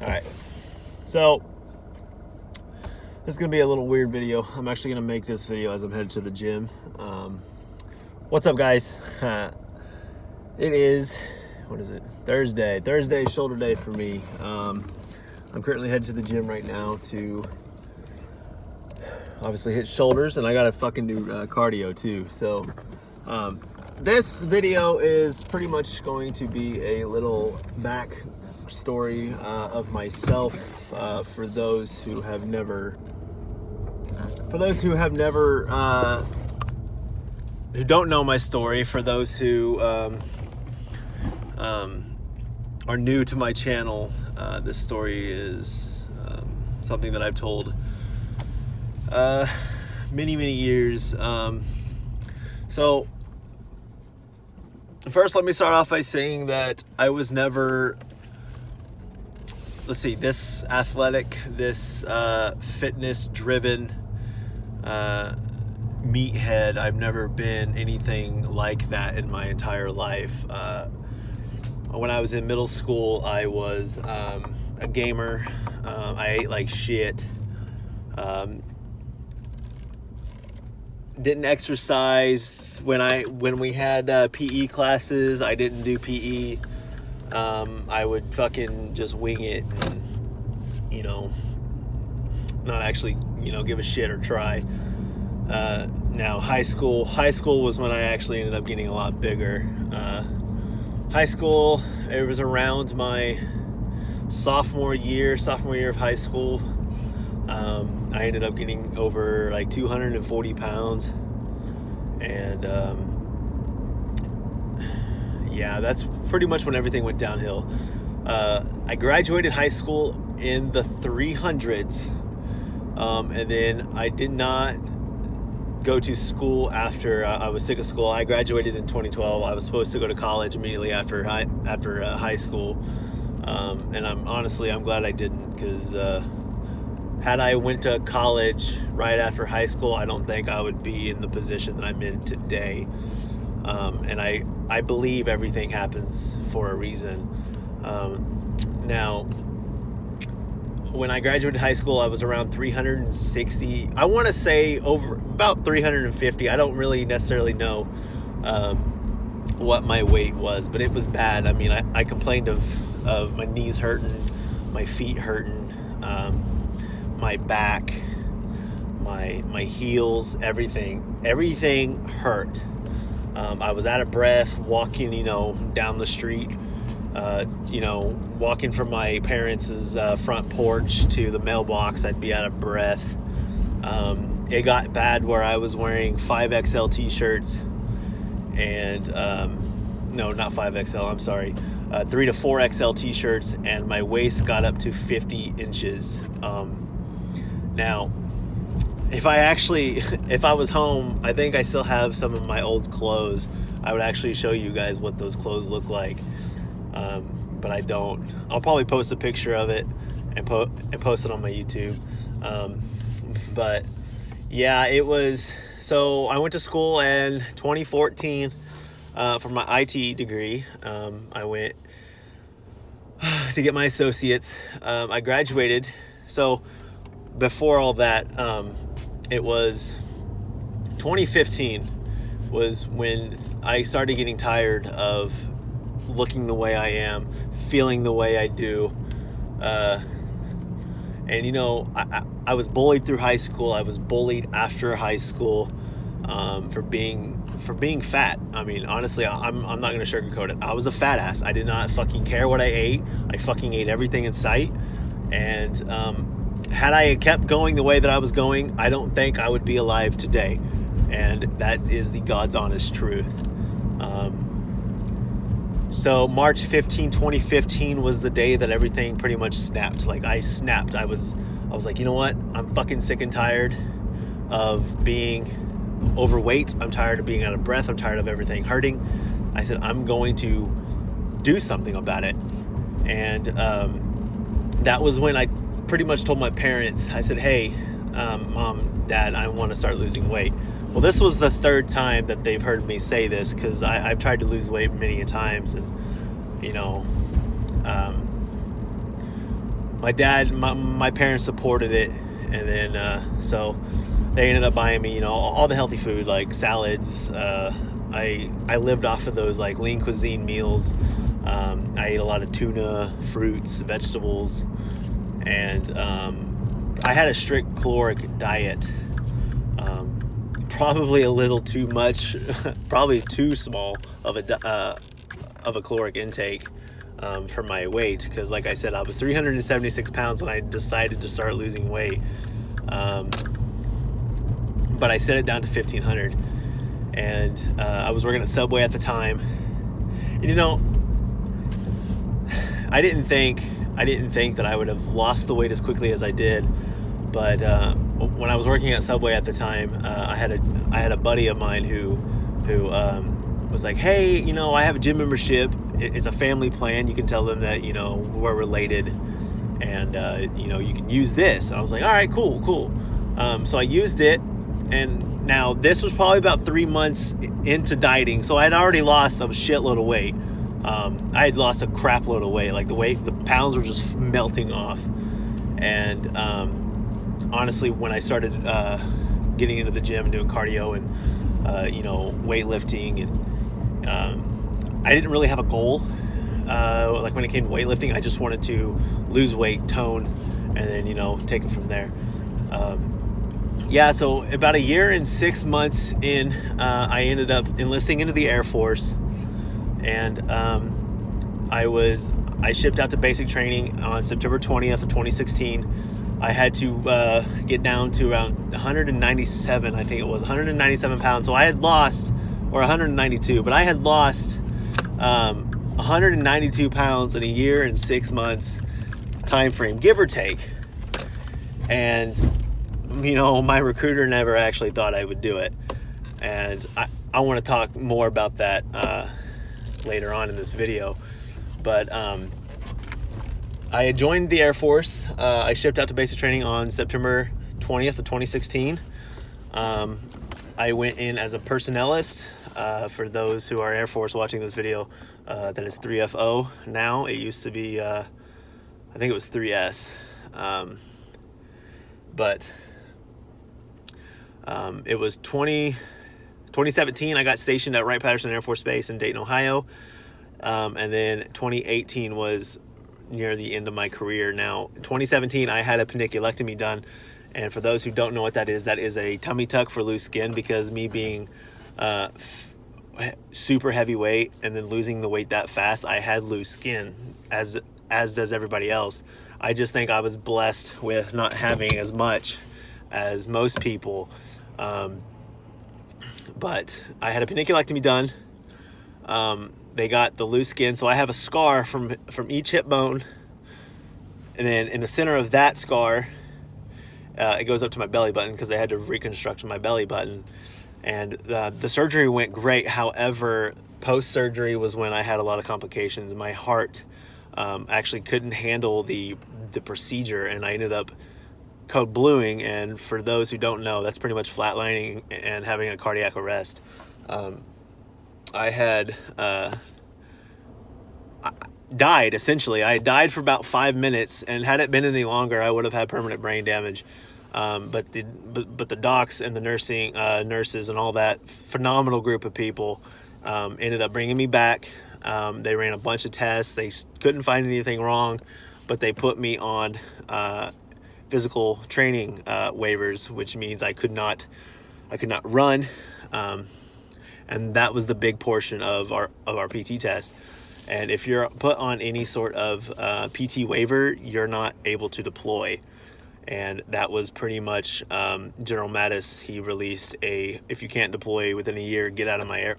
Alright, so this is going to be a little weird video. I'm actually going to make this video as I'm headed to the gym. What's up, guys? It is, what is it? Thursday. Thursday is shoulder day for me. I'm currently headed to the gym right now to obviously hit shoulders, and I got to fucking do cardio too. So this video is pretty much going to be a little back story of myself for those who have never who don't know my story, for those who are new to my channel. This story is something that I've told many years. So first, let me start off by saying that I was never, this athletic, this fitness driven meathead. I've never been anything like that in my entire life. When I was in middle school, I was a gamer. I ate like shit. Didn't exercise. When we had PE classes, I didn't do PE. I would fucking just wing it and, not actually, give a shit or try. Now high school was when I actually ended up getting a lot bigger. High school, it was around my sophomore year of high school. I ended up getting over like 240 pounds, and yeah, that's pretty much when everything went downhill. I graduated high school in the 300s, and then I did not go to school after I was sick of school. I graduated in 2012. I was supposed to go to college immediately after high school, and I'm glad I didn't, because had I went to college right after high school, I don't think I would be in the position that I'm in today. And I believe everything happens for a reason. Now, when I graduated high school, I was around 360. I want to say over about 350. I don't really necessarily know what my weight was, but it was bad. I mean, I complained of my knees hurting, my feet hurting, my back, my heels, everything hurt. I was out of breath walking, down the street, walking from my parents' front porch to the mailbox. I'd be out of breath. It got bad where I was wearing 5XL t-shirts and, no, not 5XL, I'm sorry, 3 to 4XL t-shirts, and my waist got up to 50 inches. Now, if I was home, I think I still have some of my old clothes. I would actually show you guys what those clothes look like. But I don't. I'll probably post a picture of it and post it on my YouTube. But yeah, it was, so I went to school in 2014 for my IT degree. I went to get my associates. I graduated. So before all that, it was 2015 was when I started getting tired of looking the way I am, feeling the way I do. And I was bullied through high school. I was bullied after high school for being fat. I mean, honestly, I'm not gonna sugarcoat it. I was a fat ass. I did not fucking care what I ate. I fucking ate everything in sight. And had I kept going the way that I was going, I don't think I would be alive today. And that is the God's honest truth. So March 15, 2015 was the day that everything pretty much snapped. Like, I snapped. I was like, you know what? I'm fucking sick and tired of being overweight. I'm tired of being out of breath. I'm tired of everything hurting. I said, I'm going to do something about it. And that was when I pretty much told my parents. I said, hey, Mom, Dad, I want to start losing weight. Well, this was the third time that they've heard me say this, because I've tried to lose weight many times, and my parents supported it, and then so they ended up buying me, all the healthy food like salads. I lived off of those like lean cuisine meals. I ate a lot of tuna, fruits, vegetables, and I had a strict caloric diet. Probably a little too much, probably too small of a caloric intake for my weight, because like I said, I was 376 pounds when I decided to start losing weight, but I set it down to 1,500, and I was working at Subway at the time. And, I didn't think that I would have lost the weight as quickly as I did, but when I was working at Subway at the time, I had a buddy of mine who was like, hey, I have a gym membership. It's a family plan. You can tell them that, we're related, and, you can use this. And I was like, all right, cool. So I used it, and now this was probably about 3 months into dieting. So I had already lost a shitload of weight. I had lost a crap load of weight. Like the pounds were just melting off. And, honestly, when I started, getting into the gym and doing cardio and, weightlifting, and, I didn't really have a goal. Like when it came to weightlifting, I just wanted to lose weight, tone, and then, take it from there. So about 1 year and 6 months in, I ended up enlisting into the Air Force, and I shipped out to basic training on September 20th of 2016. I had to get down to around 197, I think it was 197 pounds. So I had lost, or 192, but I had lost 192 pounds in 1 year and 6 months time frame, give or take. And my recruiter never actually thought I would do it, and I want to talk more about that later on in this video. But I had joined the Air Force. I shipped out to basic training on September 20th of 2016. I went in as a personnelist. For those who are Air Force watching this video, that is 3FO now. It used to be, I think it was 3S. But it was 2017, I got stationed at Wright-Patterson Air Force Base in Dayton, Ohio. And then 2018 was near the end of my career. Now, 2017, I had a paniculectomy done. And for those who don't know what that is a tummy tuck for loose skin, because me being super heavyweight and then losing the weight that fast, I had loose skin, as does everybody else. I just think I was blessed with not having as much as most people. But I had a paniculectomy done. They got the loose skin, so I have a scar from each hip bone, and then in the center of that scar, it goes up to my belly button, because they had to reconstruct my belly button. And the surgery went great. However, post-surgery was when I had a lot of complications. My heart actually couldn't handle the procedure, and I ended up code bluing. And for those who don't know, that's pretty much flatlining and having a cardiac arrest. I had died, essentially. I died for about 5 minutes, and had it been any longer, I would have had permanent brain damage. But the docs and the nurses and all that phenomenal group of people ended up bringing me back. They ran a bunch of tests. They couldn't find anything wrong, but they put me on physical training waivers, which means I could not run. And that was the big portion of our PT test. And if you're put on any sort of PT waiver, you're not able to deploy. And that was pretty much General Mattis. He released if you can't deploy within 1 year, get out of my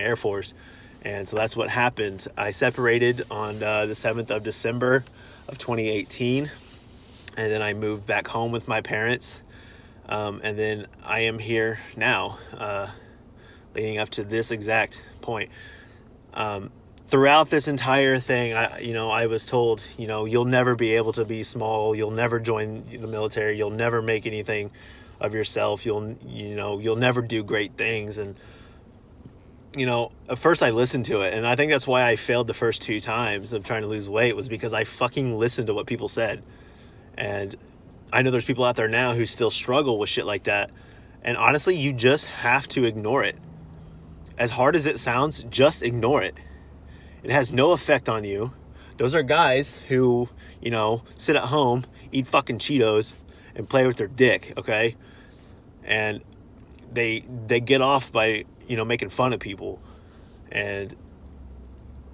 Air Force. And so that's what happened. I separated on the 7th of December of 2018, and then I moved back home with my parents. And then I am here now, leading up to this exact point. Throughout this entire thing, I was told, you'll never be able to be small. You'll never join the military. You'll never make anything of yourself. You'll never do great things. And at first I listened to it, and I think that's why I failed the first 2 times of trying to lose weight, was because I fucking listened to what people said. And I know there's people out there now who still struggle with shit like that. And honestly, you just have to ignore it. As hard as it sounds, just ignore it. It has no effect on you. Those are guys who, sit at home, eat fucking Cheetos, and play with their dick, okay? And they get off by, making fun of people. And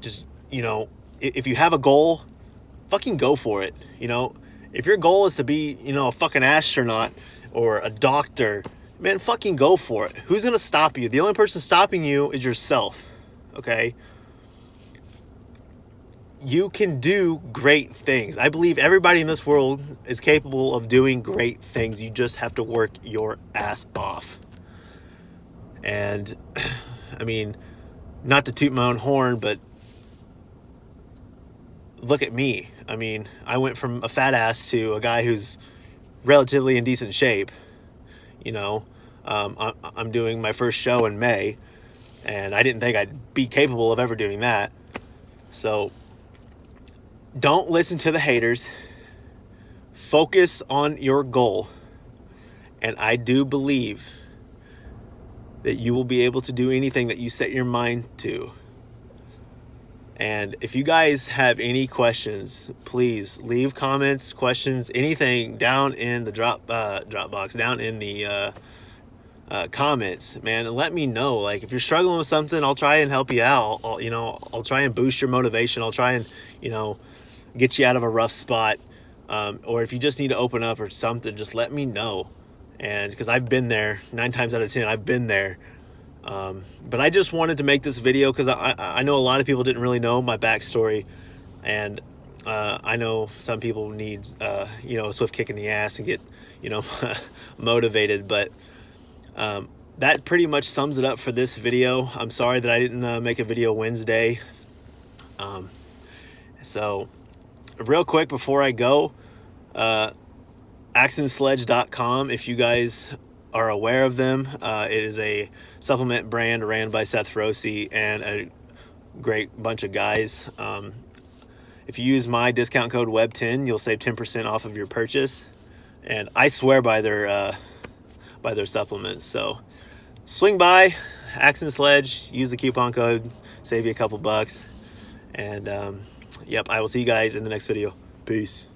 just, if you have a goal, fucking go for it. If your goal is to be, a fucking astronaut or a doctor, man, fucking go for it. Who's going to stop you? The only person stopping you is yourself, okay? You can do great things. I believe everybody in this world is capable of doing great things. You just have to work your ass off. And, I mean, not to toot my own horn, but look at me. I mean, I went from a fat ass to a guy who's relatively in decent shape. I'm doing my first show in May, and I didn't think I'd be capable of ever doing that. So don't listen to the haters. Focus on your goal. And I do believe that you will be able to do anything that you set your mind to. And if you guys have any questions, please leave comments, questions, anything down in the drop box, down in the comments, man, and let me know. Like, if you're struggling with something, I'll try and help you out. I'll try and boost your motivation. I'll try and, get you out of a rough spot. Or if you just need to open up or something, just let me know. And because I've been there 9 times out of 10, I've been there. But I just wanted to make this video because I know a lot of people didn't really know my backstory, and I know some people need a swift kick in the ass and get motivated. But that pretty much sums it up for this video. I'm sorry that I didn't make a video Wednesday. So real quick before I go, AxonSledge.com, if you guys are aware of them, it is a supplement brand ran by Seth Froese and a great bunch of guys. If you use my discount code WEB10, you'll save 10% off of your purchase, and I swear by their supplements. So swing by Axon Sledge, use the coupon code, save you a couple bucks, and yep, I will see you guys in the next video. Peace.